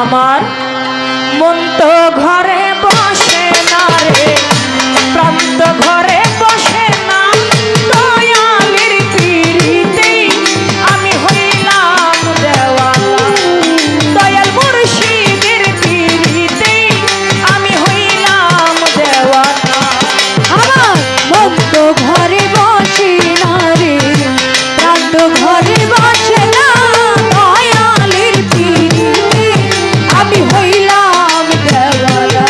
আমার মন তো ঘরে বসে না রে, প্রাণ তো ঘরে বসে না, দয়ালের পীড়িতেই আমি হইলাম দেওয়ানা, দয়াল মুর্শিদের পীড়িতেই আমি হইলাম দেওয়ানা। আমার মন তো ঘরে বসে না রে, প্রাণ তো ঘরে বসে না, দয়ালের পীড়িতে আমি হইলাম দেওয়ানা।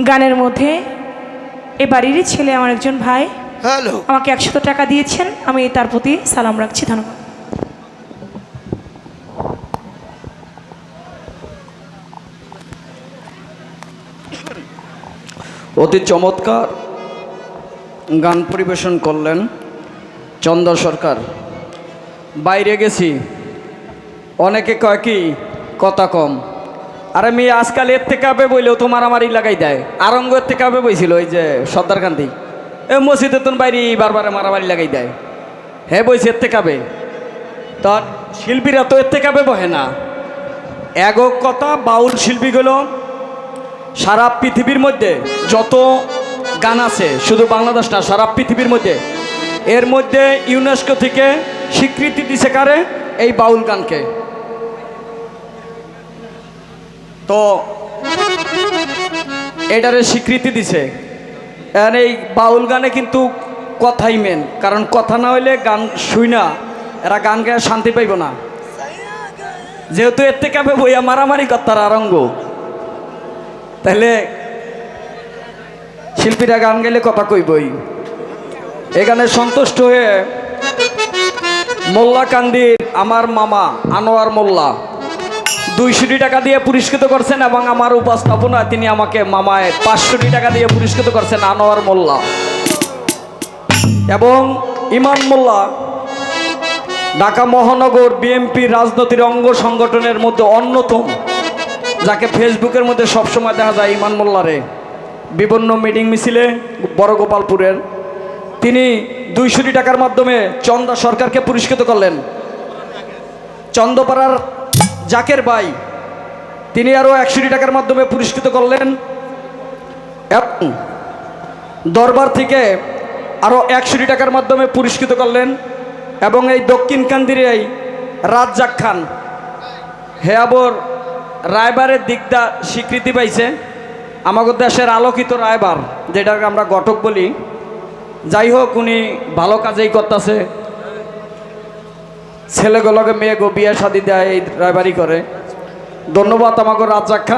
গানের মধ্যে এ বাড়িরই ছেলে আমার একজন ভাই হ্যালো, আমাকে 100 টাকা দিয়েছেন, আমি তার প্রতি সালাম রাখছি। ধন্যবাদ। অতি চমৎকার গান পরিবেশন করলেন চন্দ্র সরকার। বাইরে গেছি, অনেকে কয় কি কথা কম। আরে মেয়ে আজকাল এর থেকে আবে বইলেও তো মারামারি লাগাই দেয়। আরঙ্গ এর থেকে আবে বইছিল ওই যে সর্দার কান্দি, এ মসজিদে তো বাইরে বারবারে মারামারি লাগাই দেয়। হ্যাঁ বইছে এর থেকে আবে, তার শিল্পীরা তো এর থেকে আবে বহে না। একক কথা, বাউল শিল্পীগুলো সারা পৃথিবীর মধ্যে যত গান আছে, শুধু বাংলাদেশ না, সারা পৃথিবীর মধ্যে, এর মধ্যে ইউনেস্কো থেকে স্বীকৃতি দিছে কারে? এই বাউল গানকে। তো এটারে স্বীকৃতি দিছে। আর এই বাউল গানে কিন্তু কথাই মেন, কারণ কথা না হইলে গান শুই না, এরা গান গায়ে শান্তি পাইব না। যেহেতু এর থেকে বইয়া মারামারি করতার আরঙ্গ, তাহলে শিল্পীরা গান গেলে কথা কইবই। এখানে সন্তুষ্ট হয়ে মোল্লা কান্দির আমার মামা আনোয়ার মোল্লা 200 টাকা দিয়ে পুরস্কৃত করছেন, এবং আমার উপস্থাপনা তিনি আমাকে মামায় 500 টাকা দিয়ে পুরস্কৃত করছেন আনোয়ার মোল্লা। এবং ইমাম মোল্লা ঢাকা মহানগর বিএনপি রাজনৈতিক অঙ্গ সংগঠনের মধ্যে অন্যতম, যাকে ফেসবুকের মধ্যে সবসময় দেখা যায় ইমান মোল্লারে বিভিন্ন মিটিং মিছিলে বড় গোপালপুরের। তিনি 200 টাকার মাধ্যমে চন্দা সরকারকে পুরস্কৃত করলেন। চন্দ্রপাড়ার জাকের ভাই তিনি আরও 100 টাকার মাধ্যমে পুরস্কৃত করলেন, এবং দরবার থেকে আরও 100 টাকার মাধ্যমে পুরস্কৃত করলেন। এবং এই দক্ষিণ কান্দির এই রাজ্জাক খান হে আবর রায়বারের দিকটা স্বীকৃতি পাইছে, আমাদের দেশের আলোকিত রায়বার, যেটাকে আমরা ঘটক বলি। যাই হোক, উনি ভালো কাজেই করতেছে, ছেলেগুলোকে মেয়ে গো বিয়ে শাদি দেয়, এই রায়বারি করে। ধন্যবাদ আমাকে রাজ্জাক খান।